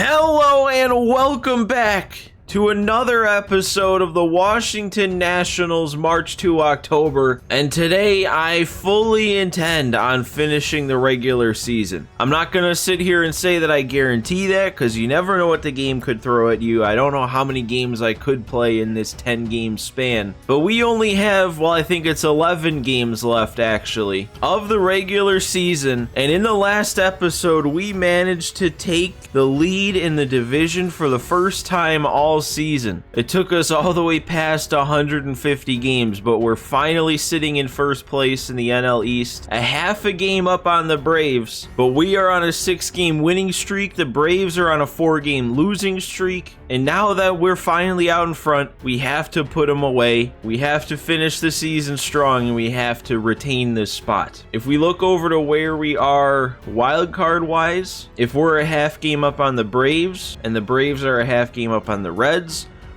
Hello and welcome back to another episode of the Washington Nationals March to October, and today I fully intend on finishing the regular season. I'm not gonna sit here and say that I guarantee that, because you never know what the game could throw at you. I don't know how many games I could play in this 10-game span, but we only have, well, I think it's 11 games left actually of the regular season, and in the last episode we managed to take the lead in the division for the first time all season. It took us all the way past 150 games, but we're finally sitting in first place in the NL East, a half a game up on the Braves, but we are on a 6-game winning streak. The Braves are on a 4-game losing streak, and now that we're finally out in front, we have to put them away. We have to finish the season strong, and we have to retain this spot. If we look over to where we are wild card wise, if we're a half game up on the Braves, and the Braves are a half game up on the Reds,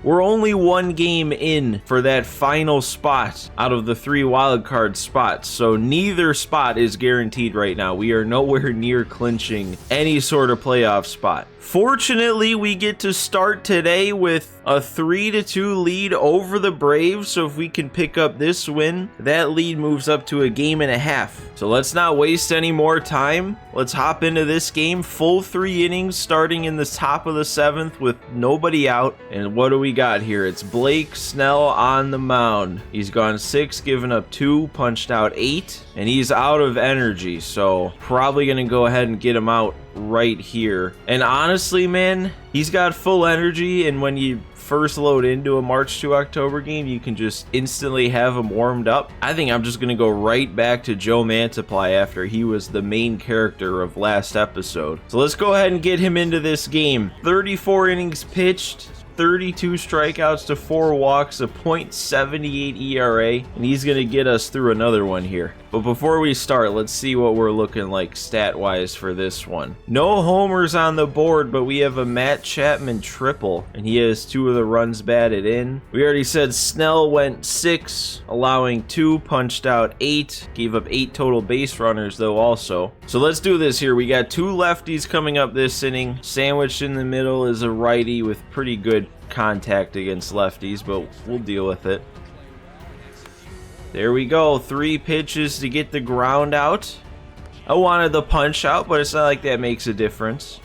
we're only 1 game in for that final spot out of the 3 wildcard spots, so neither spot is guaranteed right now. We are nowhere near clinching any sort of playoff spot. Fortunately, we get to start today with a 3-2 lead over the Braves, so if we can pick up this win, that lead moves up to a game and a half. So let's not waste any more time. Let's hop into this game. Full 3 innings starting in the top of the 7th with nobody out. And what do we got here? It's Blake Snell on the mound. He's gone 6, given up 2, punched out 8, and he's out of energy, so probably gonna go ahead and get him out right here. And honestly, man, he's got full energy, and when you first load into a March to October game, you can just instantly have him warmed up. I think I'm just gonna go right back to Joe Mantiply after he was the main character of last episode. So let's go ahead and get him into this game. 34 innings pitched, 32 strikeouts to 4 walks, a .78 ERA, and he's going to get us through another one here. But before we start, let's see what we're looking like stat-wise for this one. No homers on the board, but we have a Matt Chapman triple, and he has 2 of the runs batted in. We already said Snell went 6, allowing 2, punched out 8, gave up 8 total base runners though also. So let's do this here. We got 2 lefties coming up this inning. Sandwiched in the middle is a righty with pretty good contact against lefties, but we'll deal with it. There we go. 3 pitches to get the ground out. I wanted the punch out, but it's not like that makes a difference.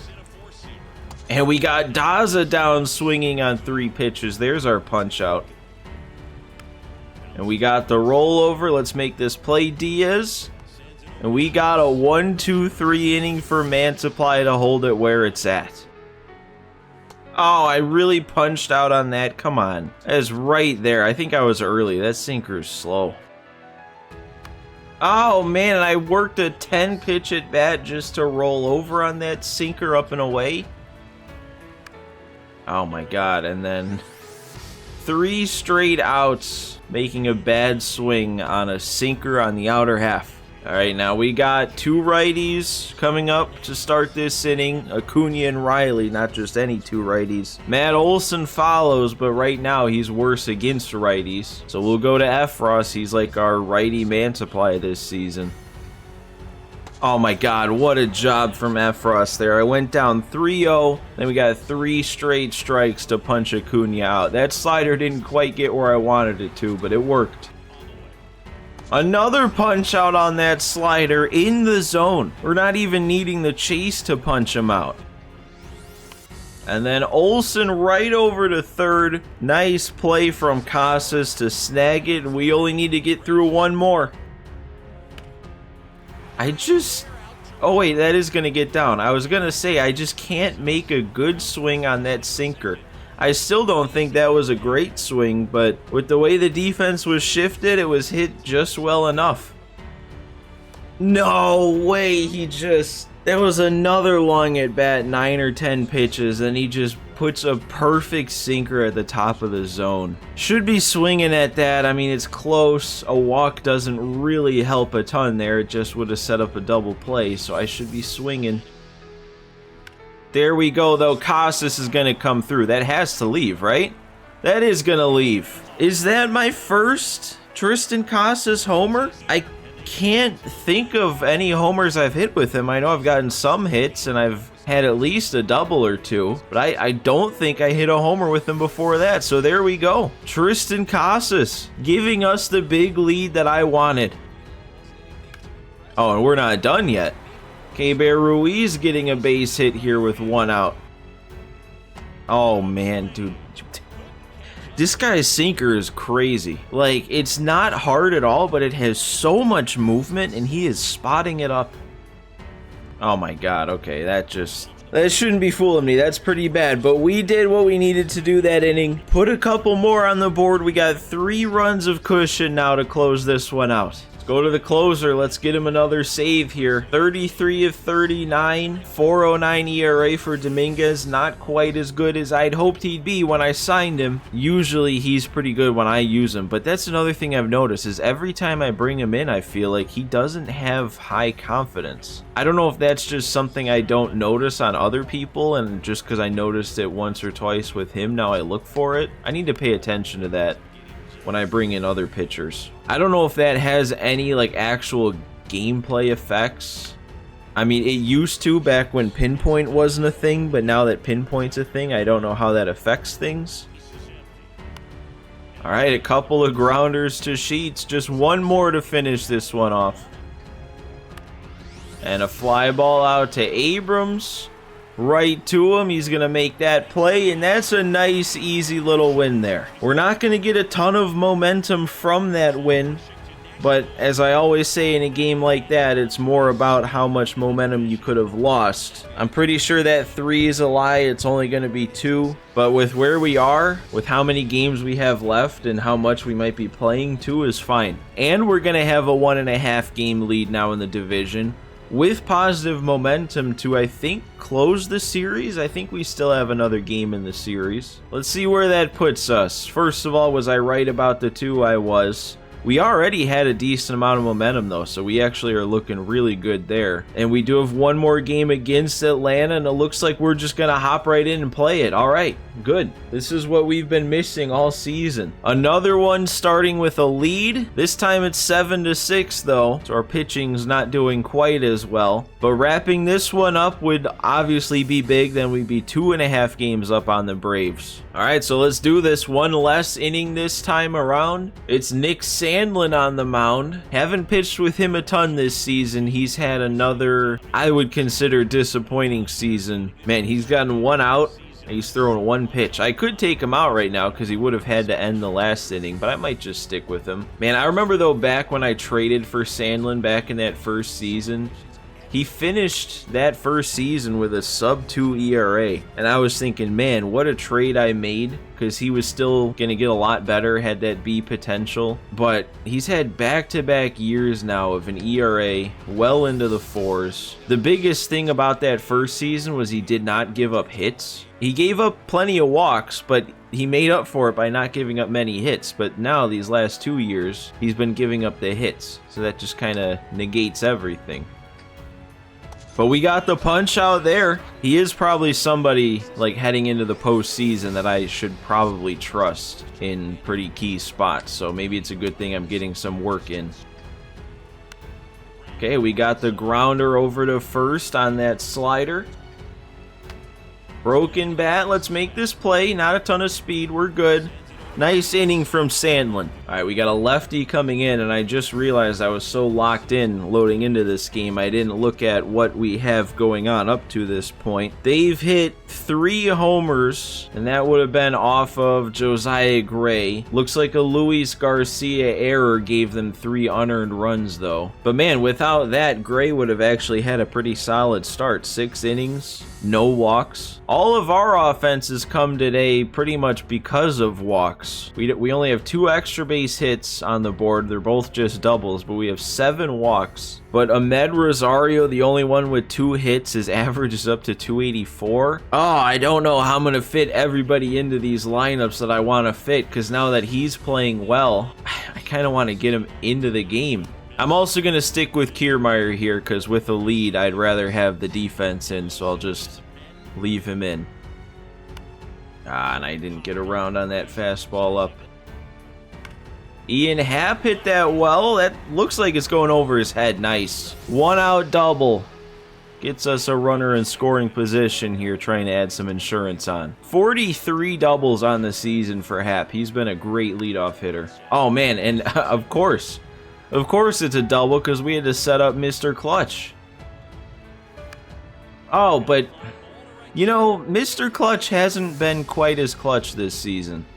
And we got Daza down swinging on 3 pitches. There's our punch out. And we got the rollover. Let's make this play, Diaz. And we got a 1-2-3 inning for Mantiply to hold it where it's at. Oh, I really punched out on that. Come on. That is right there. I think I was early. That sinker's slow. Oh, man, I worked a 10-pitch at bat just to roll over on that sinker up and away. Oh, my God. And then 3 straight outs, making a bad swing on a sinker on the outer half. All right, now we got 2 righties coming up to start this inning. Acuna and Riley, not just any 2 righties. Matt Olson follows, but right now he's worse against righties. So we'll go to Efros. He's like our righty Mantiply this season. Oh my God, what a job from Efros there. I went down 3-0, then we got 3 straight strikes to punch Acuna out. That slider didn't quite get where I wanted it to, but it worked. Another punch out on that slider in the zone. We're not even needing the chase to punch him out. And then Olsen right over to third. Nice play from Casas to snag it. We only need to get through 1 more. Oh wait, that is going to get down. I was going to say, I just can't make a good swing on that sinker. I still don't think that was a great swing, but with the way the defense was shifted, it was hit just well enough. No way, that was another long at bat, 9 or 10 pitches, and he just puts a perfect sinker at the top of the zone. Should be swinging at that. I mean, it's close. A walk doesn't really help a ton there. It just would have set up a double play, so I should be swinging. There we go, though. Casas is going to come through. That has to leave, right? That is going to leave. Is that my first Tristan Casas homer? I can't think of any homers I've hit with him. I know I've gotten some hits, and I've had at least a double or two, but I don't think I hit a homer with him before that. So there we go. Tristan Casas giving us the big lead that I wanted. Oh, and we're not done yet. K-Bear Ruiz getting a base hit here with 1 out. Oh, man, dude. This guy's sinker is crazy. Like, it's not hard at all, but it has so much movement, and he is spotting it up. Oh, my God. Okay, that shouldn't be fooling me. That's pretty bad. But we did what we needed to do that inning. Put a couple more on the board. We got 3 runs of cushion now to close this one out. Go to the closer. Let's get him another save here. 33 of 39, 4.09 ERA for Dominguez. Not quite as good as I'd hoped he'd be when I signed him. Usually he's pretty good when I use him, but that's another thing I've noticed is every time I bring him in, I feel like he doesn't have high confidence. I don't know if that's just something I don't notice on other people, and just because I noticed it once or twice with him, now I look for it. I need to pay attention to that when I bring in other pitchers. I don't know if that has any like actual gameplay effects. I mean, it used to back when pinpoint wasn't a thing, but now that pinpoint's a thing, I don't know how that affects things. All right, a couple of grounders to Sheets. Just one more to finish this one off. And a fly ball out to Abrams. Right to him. He's going to make that play, and that's a nice, easy little win there. We're not going to get a ton of momentum from that win, but as I always say in a game like that, it's more about how much momentum you could have lost. I'm pretty sure that 3 is a lie. It's only going to be 2, but with where we are, with how many games we have left and how much we might be playing, 2 is fine. And we're going to have a 1.5 game lead now in the division, with positive momentum to, I think, close the series. I think we still have another game in the series. Let's see where that puts us. First of all, was I right about the 2? I was. We already had a decent amount of momentum, though, so we actually are looking really good there. And we do have one more game against Atlanta, and it looks like we're just going to hop right in and play it. All right, good. This is what we've been missing all season. Another one starting with a lead. This time it's 7-6, though, so our pitching's not doing quite as well. But wrapping this one up would obviously be big. Then we'd be 2.5 games up on the Braves. All right, so let's do this. One less inning this time around. It's Nick Sandlin on the mound. Haven't pitched with him a ton this season. He's had another, I would consider, disappointing season. Man, he's gotten 1 out. He's throwing 1 pitch. I could take him out right now because he would have had to end the last inning, but I might just stick with him. Man, I remember, though, back when I traded for Sandlin back in that first season, he finished that first season with a sub-2 ERA, and I was thinking, man, what a trade I made, because he was still going to get a lot better, had that B potential, but he's had back-to-back years now of an ERA well into the 4s. The biggest thing about that first season was he did not give up hits. He gave up plenty of walks, but he made up for it by not giving up many hits. But now, these last 2 years, he's been giving up the hits, so that just kind of negates everything. But we got the punch out there. He is probably somebody, like, heading into the postseason that I should probably trust in pretty key spots. So maybe it's a good thing I'm getting some work in. Okay, we got the grounder over to first on that slider. Broken bat. Let's make this play. Not a ton of speed. We're good. Nice inning from Sandlin. All right, we got a lefty coming in, and I just realized I was so locked in loading into this game, I didn't look at what we have going on up to this point. They've hit 3 homers, and that would have been off of Josiah Gray. Looks like a Luis Garcia error gave them 3 unearned runs, though. But man, without that, Gray would have actually had a pretty solid start. 6 innings, no walks. All of our offenses come today pretty much because of walks. We only have 2 extra base hits on the board. They're both just doubles, but we have 7 walks. But Ahmed Rosario, the only one with 2 hits, his average is up to 284. Oh, I don't know how I'm going to fit everybody into these lineups that I want to fit, because now that he's playing well, I kind of want to get him into the game. I'm also going to stick with Kiermaier here, because with a lead, I'd rather have the defense in, so I'll just leave him in. And I didn't get around on that fastball up. Ian Happ hit that well. That looks like it's going over his head. Nice. 1 out double. Gets us a runner in scoring position here, trying to add some insurance on. 43 doubles on the season for Hap. He's been a great leadoff hitter. Oh, man, and of course it's a double because we had to set up Mr. Clutch. Oh, but, you know, Mr. Clutch hasn't been quite as clutch this season.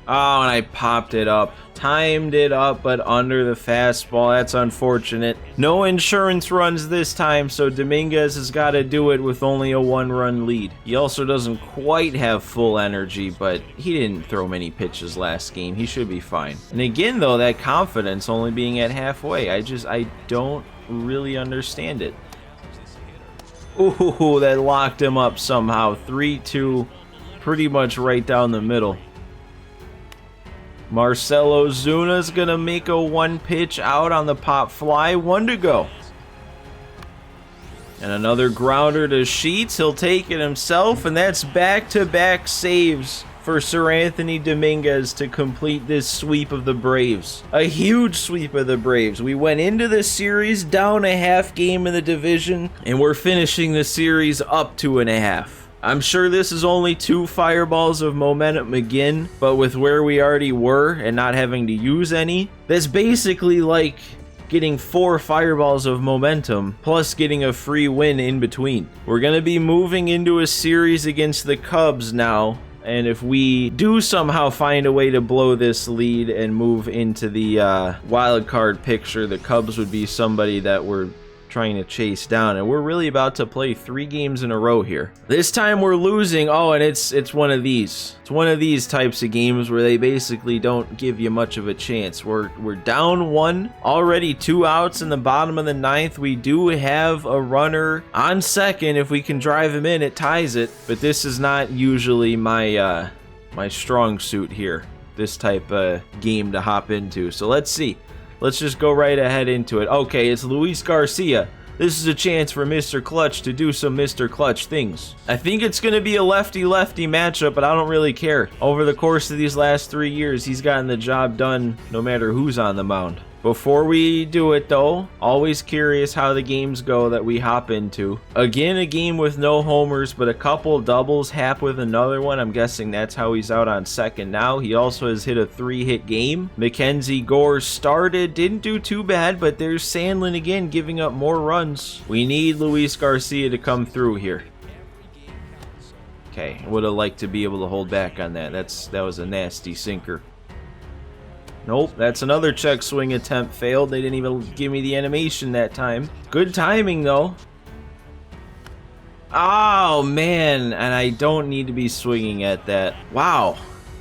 Oh, and I popped it up. Timed it up, but under the fastball. That's unfortunate. No insurance runs this time, so Dominguez has got to do it with only a 1-run lead. He also doesn't quite have full energy, but he didn't throw many pitches last game. He should be fine. And again, though, that confidence only being at halfway. I don't really understand it. Ooh, that locked him up somehow. 3-2, pretty much right down the middle. Marcelo Zuna's gonna make a 1-pitch out on the pop fly. 1 to go. And another grounder to Sheets. He'll take it himself, and that's back-to-back saves for Sir Anthony Dominguez to complete this sweep of the Braves. A huge sweep of the Braves. We went into the series down a half game in the division, and we're finishing the series up 2.5. I'm sure this is only 2 fireballs of momentum again, but with where we already were and not having to use any, that's basically like getting 4 fireballs of momentum plus getting a free win in between. We're going to be moving into a series against the Cubs now, and if we do somehow find a way to blow this lead and move into the wild card picture, the Cubs would be somebody that we're trying to chase down, and we're really about to play 3 games in a row here. This time we're losing. Oh, and it's one of these. It's one of these types of games where they basically don't give you much of a chance. We're down 1, already 2 outs in the bottom of the 9th. We do have a runner on second. If we can drive him in, it ties it, but this is not usually my my strong suit here, this type of game to hop into. So let's see. Let's just go right ahead into it. Okay, it's Luis Garcia. This is a chance for Mr. Clutch to do some Mr. Clutch things. I think it's going to be a lefty-lefty matchup, but I don't really care. Over the course of these last 3 years, he's gotten the job done no matter who's on the mound. Before we do it, though, always curious how the games go that we hop into. Again, a game with no homers, but a couple doubles. Hap with another one. I'm guessing that's how he's out on second now. He also has hit a 3-hit game. Mackenzie Gore started. Didn't do too bad, but there's Sandlin again giving up more runs. We need Luis Garcia to come through here. Okay, would have liked to be able to hold back on that. That was a nasty sinker. Nope, that's another check swing attempt failed. They didn't even give me the animation that time. Good timing, though. Oh, man, and I don't need to be swinging at that. Wow.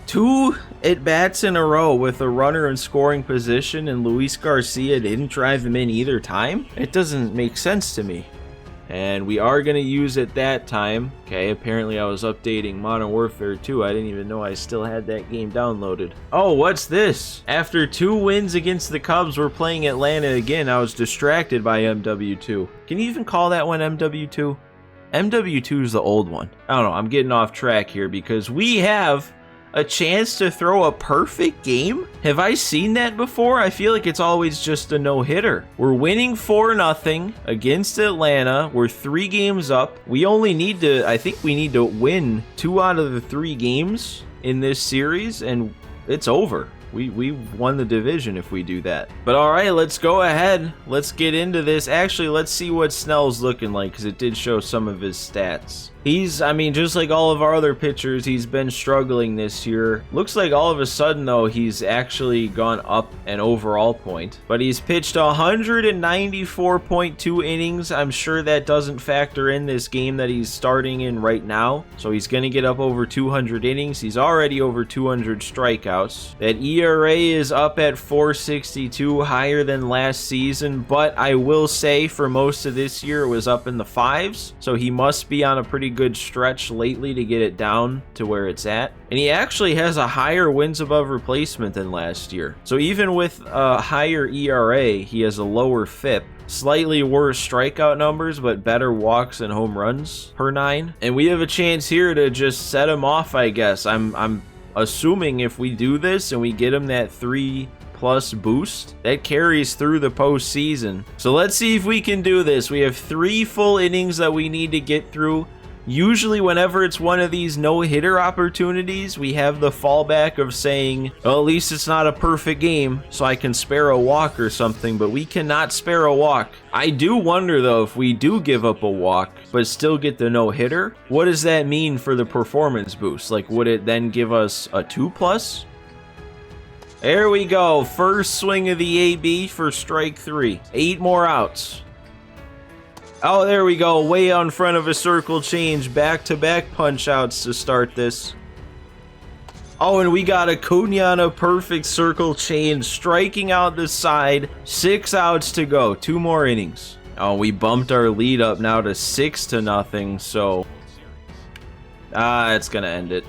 2 at-bats in a row with a runner in scoring position, and Luis Garcia didn't drive him in either time? It doesn't make sense to me. And we are going to use it that time. Okay, apparently I was updating Modern Warfare 2. I didn't even know I still had that game downloaded. Oh, what's this? After 2 wins against the Cubs, we're playing Atlanta again. I was distracted by MW2. Can you even call that one MW2? MW2 is the old one. I don't know, I'm getting off track here because we have a chance to throw a perfect game? Have I seen that before? I feel like it's always just a no-hitter. We're winning 4-0 against Atlanta. We're 3 games up. We only need to, I think we need to win 2 out of the 3 games in this series, and it's over. We won the division if we do that. But all right, let's go ahead. Let's get into this. Actually, let's see what Snell's looking like, because it did show some of his stats. I mean, just like all of our other pitchers, he's been struggling this year. Looks like all of a sudden, though, he's actually gone up an overall point. But he's pitched 194.2 innings. I'm sure that doesn't factor in this game that he's starting in right now. So he's going to get up over 200 innings. He's already over 200 strikeouts. That ERA is up at 4.62, higher than last season. But I will say for most of this year, it was up in the 5s. So he must be on a pretty good stretch lately to get it down to where it's at. And he actually has a higher wins above replacement than last year. So even with a higher ERA, he has a lower FIP. Slightly worse strikeout numbers, but better walks and home runs per 9. And we have a chance here to just set him off, I guess. I'm assuming if we do this and we get him that 3+ plus boost that carries through the postseason. So let's see if we can do this. We have 3 full innings that we need to get through. Usually whenever it's one of these no-hitter opportunities, we have the fallback of saying, well, at least it's not a perfect game, so I can spare a walk or something, but we cannot spare a walk. I do wonder, though, if we do give up a walk, but still get the no-hitter, what does that mean for the performance boost? Like, would it then give us a 2+? There we go. First swing of the AB for strike 3. 8 more outs. Oh, there we go. Way out in front of a circle change. Back-to-back punch-outs to start this. Oh, and we got Acuna on a perfect circle change. Striking out the side. 6 outs to go. 2 more innings. Oh, we bumped our lead up now to 6-0, so... it's gonna end it.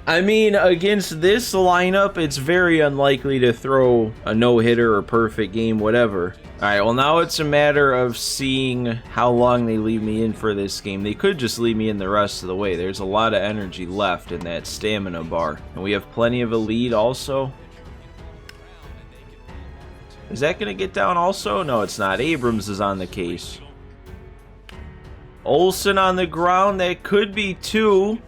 I mean, against this lineup, it's very unlikely to throw a no-hitter or perfect game, whatever. Alright, well now it's a matter of seeing how long they leave me in for this game. They could just leave me in the rest of the way. There's a lot of energy left in that stamina bar. And we have plenty of a lead also. Is that going to get down also? No, it's not. Abrams is on the case. Olsen on the ground. That could be 2.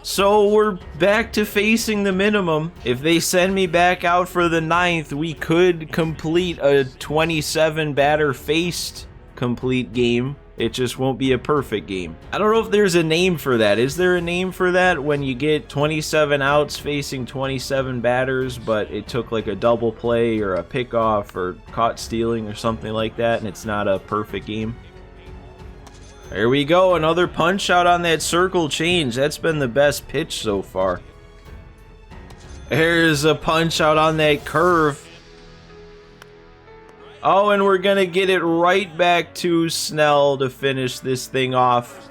So we're back to facing the minimum. If they send me back out for the 9th, we could complete a 27 batter faced complete game. It just won't be a perfect game. I don't know if there's a name for that. Is there a name for that when you get 27 outs facing 27 batters, but it took like a double play or a pickoff or caught stealing or something like that, and it's not a perfect game? There we go, another punch out on that circle change. That's been the best pitch so far. There's a punch out on that curve. Oh, and we're gonna get it right back to Snell to finish this thing off.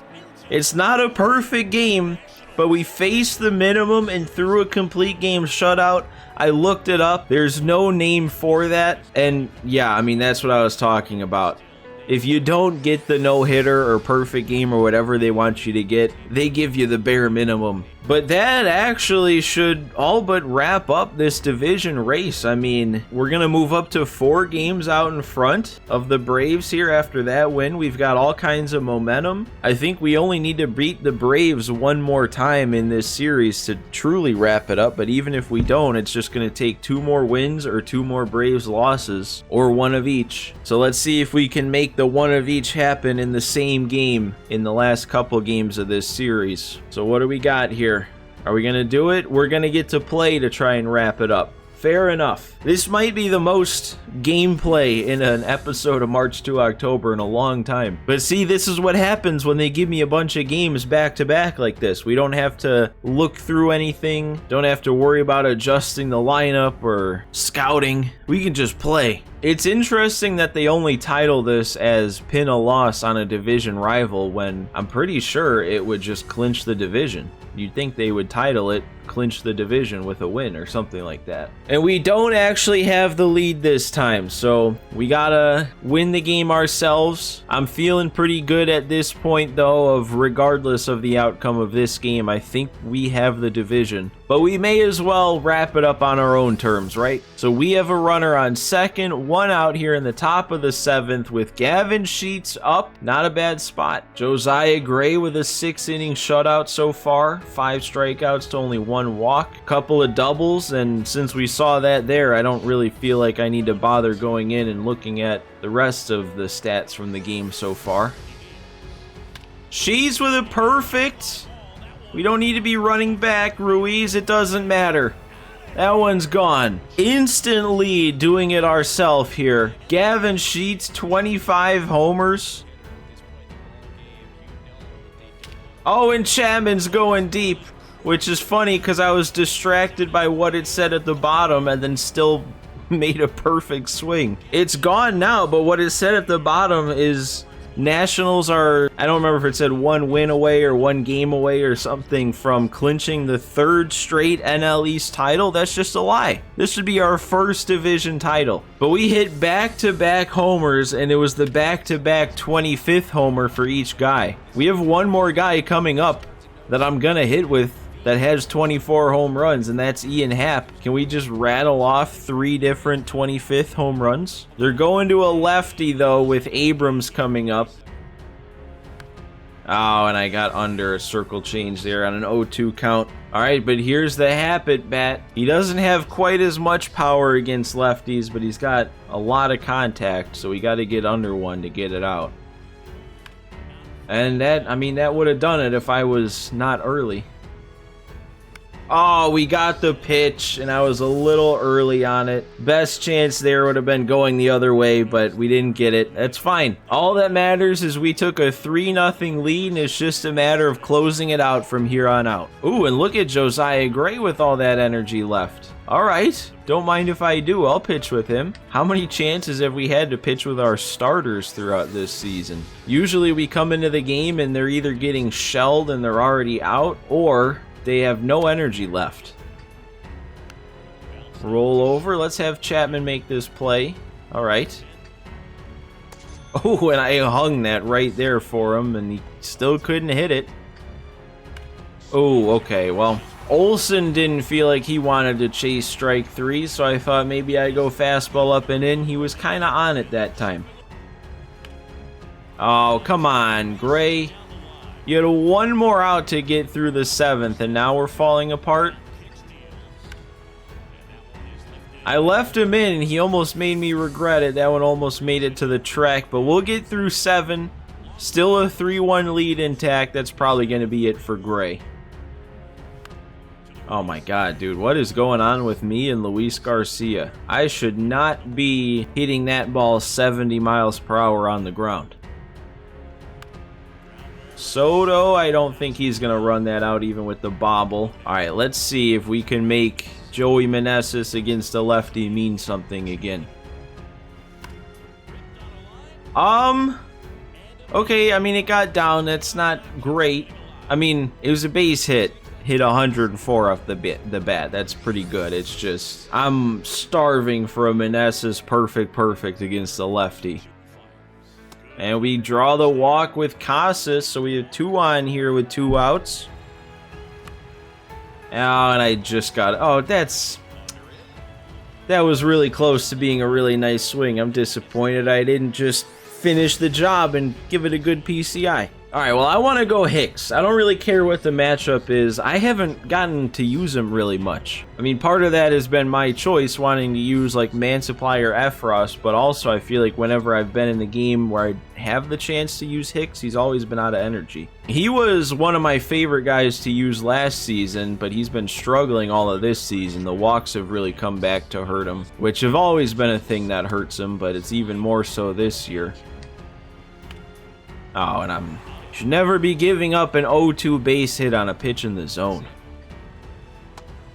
It's not a perfect game, but we faced the minimum and threw a complete game shutout. I looked it up. There's no name for that. And yeah, I mean, that's what I was talking about. If you don't get the no-hitter or perfect game or whatever they want you to get, they give you the bare minimum. But that actually should all but wrap up this division race. I mean, we're going to move up to 4 games out in front of the Braves here after that win. We've got all kinds of momentum. I think we only need to beat the Braves one more time in this series to truly wrap it up. But even if we don't, it's just going to take 2 more wins or 2 more Braves losses or 1 of each. So let's see if we can make the 1 of each happen in the same game in the last couple games of this series. So what do we got here? Are we going to do it? We're going to get to play to try and wrap it up. Fair enough. This might be the most gameplay in an episode of March to October in a long time. But see, this is what happens when they give me a bunch of games back to back like this. We don't have to look through anything. Don't have to worry about adjusting the lineup or scouting. We can just play. It's interesting that they only title this as pin a loss on a division rival when I'm pretty sure it would just clinch the division. You'd think they would title it clinch the division with a win or something like that. And we don't actually have the lead this time, so we gotta win the game ourselves. I'm feeling pretty good at this point though, of regardless of the outcome of this game, I think we have the division. But we may as well wrap it up on our own terms, right? So we have a runner on second, 1 out here in the top of the 7th with Gavin Sheets up. Not a bad spot. Josiah Gray with a 6-inning shutout so far. 5 strikeouts to only 1 walk. Couple of doubles, and since we saw that there, I don't really feel like I need to bother going in and looking at the rest of the stats from the game so far. Sheets with a perfect. We don't need to be running back, Ruiz. It doesn't matter. That one's gone. Instant lead, doing it ourselves here. Gavin Sheets, 25 homers. Oh, and Chapman's going deep, which is funny because I was distracted by what it said at the bottom and then still made a perfect swing. It's gone now, but what it said at the bottom is Nationals are, I don't remember if it said 1 win away or 1 game away or something from clinching the 3rd straight NL East title. That's just a lie. This should be our 1st division title. But we hit back-to-back homers, and it was the back-to-back 25th homer for each guy. We have 1 more guy coming up that I'm gonna hit with that has 24 home runs, and that's Ian Happ. Can we just rattle off 3 different 25th home runs? They're going to a lefty, though, with Abrams coming up. Oh, and I got under a circle change there on an 0-2 count. All right, but here's the Happ at bat. He doesn't have quite as much power against lefties, but he's got a lot of contact, so we got to get under one to get it out. And that, I mean, that would have done it if I was not early. Oh, we got the pitch, and I was a little early on it. Best chance there would have been going the other way, but we didn't get it. That's fine. All that matters is we took a 3-0 lead, and it's just a matter of closing it out from here on out. Ooh, and look at Josiah Gray with all that energy left. All right. Don't mind if I do. I'll pitch with him. How many chances have we had to pitch with our starters throughout this season? Usually we come into the game and they're either getting shelled and they're already out, or they have no energy left. Roll over. Let's have Chapman make this play. All right. Oh, and I hung that right there for him, and he still couldn't hit it. Oh, okay. Well, Olsen didn't feel like he wanted to chase strike 3, so I thought maybe I'd go fastball up and in. He was kind of on it that time. Oh, come on, Gray. You had one more out to get through the 7th, and now we're falling apart. I left him in, and he almost made me regret it. That one almost made it to the track, but we'll get through 7. Still a 3-1 lead intact. That's probably going to be it for Gray. Oh my god, dude. What is going on with me and Luis Garcia? I should not be hitting that ball 70 miles per hour on the ground. Soto, I don't think he's going to run that out even with the bobble. All right, let's see if we can make Joey Meneses against a lefty mean something again. Okay, I mean, it got down. That's not great. I mean, it was a base hit. Hit 104 off the bat. That's pretty good. It's just, I'm starving for a Meneses perfect against a lefty. And we draw the walk with Casas, so we have 2 on here with 2 outs. Oh, and I just got... Oh, that was really close to being a really nice swing. I'm disappointed I didn't just finish the job and give it a good PCI. All right, well, I want to go Hicks. I don't really care what the matchup is. I haven't gotten to use him really much. I mean, part of that has been my choice, wanting to use like Mansupply or Efros, but also I feel like whenever I've been in the game where I have the chance to use Hicks, he's always been out of energy. He was one of my favorite guys to use last season, but he's been struggling all of this season. The walks have really come back to hurt him, which have always been a thing that hurts him, but it's even more so this year. Oh, and should never be giving up an 0-2 base hit on a pitch in the zone.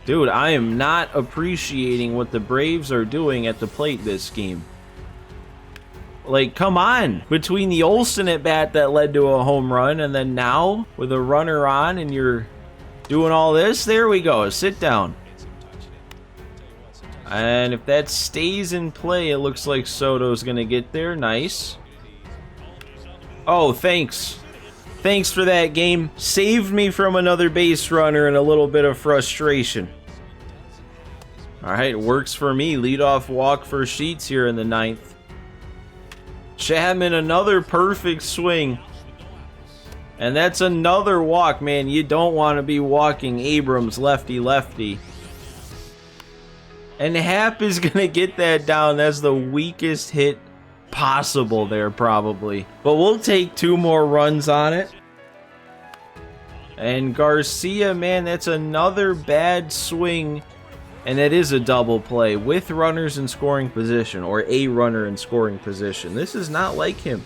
Dude, I am not appreciating what the Braves are doing at the plate this game. Like, come on. Between the Olsen at bat that led to a home run, and then now with a runner on and you're doing all this, there we go. Sit down. And if that stays in play, it looks like Soto's going to get there. Nice. Oh, thanks. Thanks for that game. Saved me from another base runner and a little bit of frustration. All right, works for me. Leadoff walk for Sheets here in the 9th. Chapman, another perfect swing. And that's another walk, man. You don't want to be walking Abrams lefty. And Happ is going to get that down. That's the weakest hit possible there, probably. But we'll take 2 more runs on it. And Garcia, man, that's another bad swing. And it is a double play with runners in scoring position, or a runner in scoring position. This is not like him.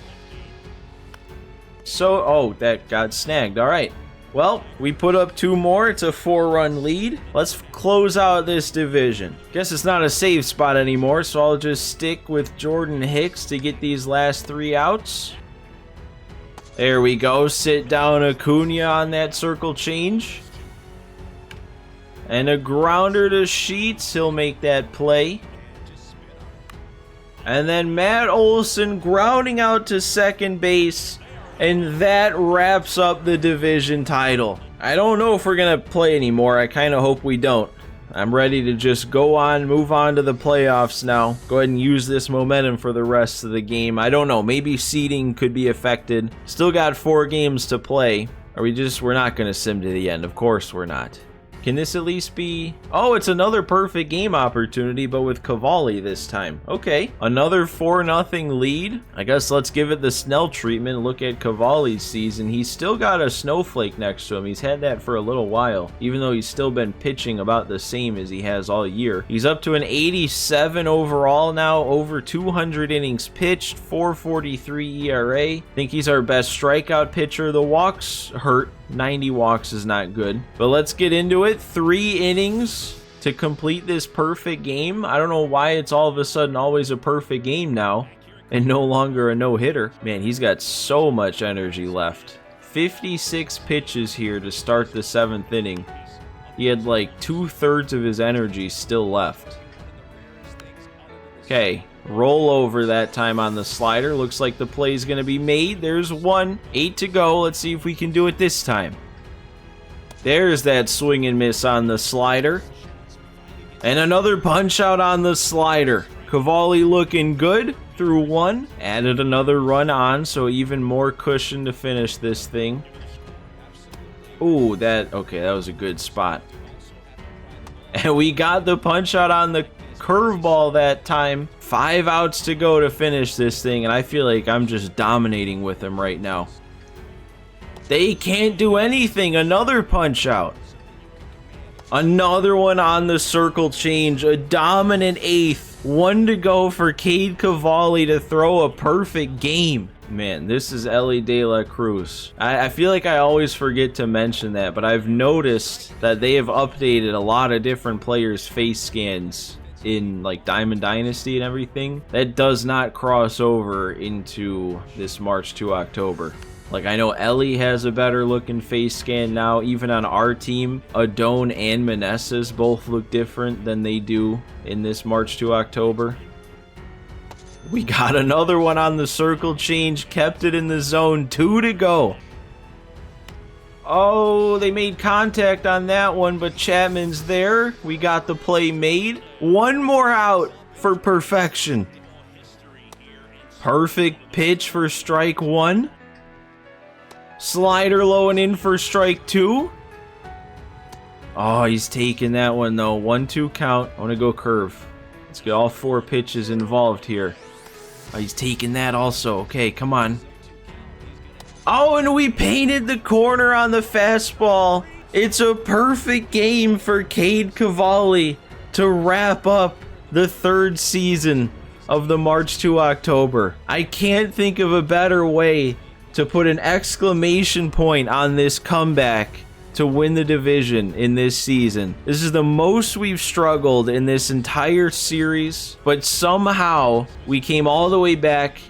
So, oh, that got snagged. All right. Well, we put up 2 more. It's a 4-run lead. Let's close out this division. Guess it's not a save spot anymore, so I'll just stick with Jordan Hicks to get these last 3 outs. There we go. Sit down Acuna on that circle change. And a grounder to Sheets. He'll make that play. And then Matt Olson grounding out to second base. And that wraps up the division title. I don't know if we're going to play anymore. I kind of hope we don't. I'm ready to just go on, move on to the playoffs now. Go ahead and use this momentum for the rest of the game. I don't know. Maybe seeding could be affected. Still got 4 games to play. We're not going to sim to the end. Of course we're not. Can this at least be... Oh, it's another perfect game opportunity, but with Cavalli this time. Okay, another 4-0 lead. I guess let's give it the Snell treatment. Look at Cavalli's season. He's still got a snowflake next to him. He's had that for a little while, even though he's still been pitching about the same as he has all year. He's up to an 87 overall now, over 200 innings pitched, 4.43 ERA. I think he's our best strikeout pitcher. The walks hurt. 90 walks is not good, but let's get into it. 3 innings to complete this perfect game. I don't know why it's all of a sudden always a perfect game now and no longer a no-hitter. Man, he's got so much energy left. 56 pitches here to start the 7th inning. He had like 2/3 of his energy still left. Okay, roll over that time on the slider. Looks like the play's going to be made. There's 1, 8 to go. Let's see if we can do it this time. There's that swing and miss on the slider. And another punch out on the slider. Cavalli looking good through 1. Added another run on, so even more cushion to finish this thing. Ooh, that was a good spot. And we got the punch out on the curveball that time. 5 outs to go to finish this thing, and I feel like I'm just dominating with him right now. They can't do anything. Another punch out. Another one on the circle change. A dominant 8th. 1 to go for Cade Cavalli to throw a perfect game. Man, this is Ellie De La Cruz. I feel like I always forget to mention that, but I've noticed that they have updated a lot of different players' face scans in like Diamond Dynasty and everything. That does not cross over into this March to October. Like, I know Ellie has a better looking face scan now. Even on our team, Adone and Meneses both look different than they do in this March to October. We got another one on the circle change, kept it in the zone. 2 to go. Oh, they made contact on that one, but Chapman's there. We got the play made. 1 more out for perfection. Perfect pitch for strike 1. Slider low and in for strike 2. Oh, he's taking that one though. 1-2 count. I want to go curve. Let's get all 4 pitches involved here. Oh, he's taking that also. Okay, come on. Oh, and we painted the corner on the fastball. It's a perfect game for Cade Cavalli to wrap up the 3rd season of the March to October. I can't think of a better way to put an exclamation point on this comeback to win the division in this season. This is the most we've struggled in this entire series, but somehow we came all the way back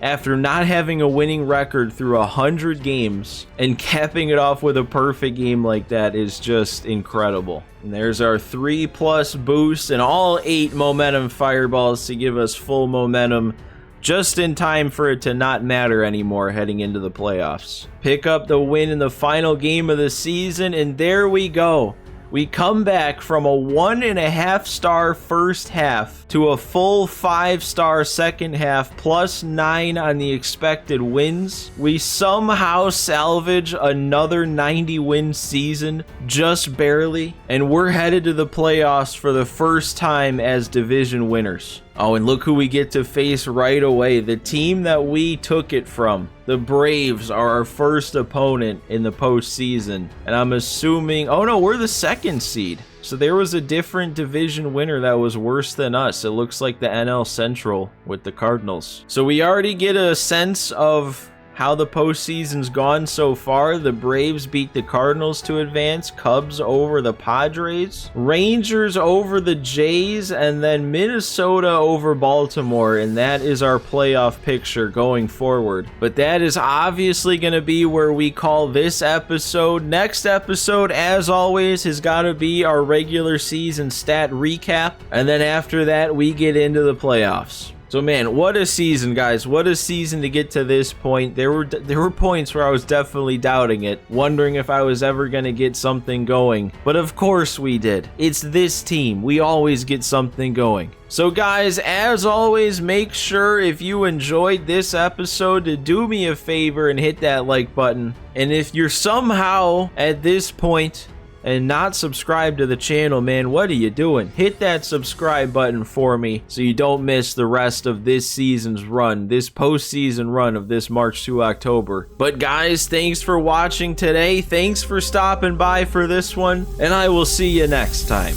after not having a winning record through 100 games, and capping it off with a perfect game like that is just incredible. And there's our 3+ boost and all 8 momentum fireballs to give us full momentum just in time for it to not matter anymore heading into the playoffs. Pick up the win in the final game of the season, and there we go. We come back from a 1.5-star first half to a full 5-star second half, +9 on the expected wins. We somehow salvage another 90-win season, just barely, and we're headed to the playoffs for the first time as division winners. Oh, and look who we get to face right away. The team that we took it from. The Braves are our first opponent in the postseason. And I'm assuming... Oh, no, we're the 2nd seed. So there was a different division winner that was worse than us. It looks like the NL Central with the Cardinals. So we already get a sense of how the postseason's gone so far. The Braves beat the Cardinals to advance, Cubs over the Padres, Rangers over the Jays, and then Minnesota over Baltimore, and that is our playoff picture going forward. But that is obviously going to be where we call this episode. Next episode, as always, has got to be our regular season stat recap, and then after that, we get into the playoffs. So man, what a season, guys. What a season to get to this point. There were points where I was definitely doubting it, wondering if I was ever going to get something going. But of course we did. It's this team. We always get something going. So guys, as always, make sure if you enjoyed this episode to do me a favor and hit that like button. And if you're somehow at this point and not subscribed to the channel, man, what are you doing? Hit that subscribe button for me so you don't miss the rest of this season's run, this postseason run of this March to October. But guys, thanks for watching today. Thanks for stopping by for this one, and I will see you next time.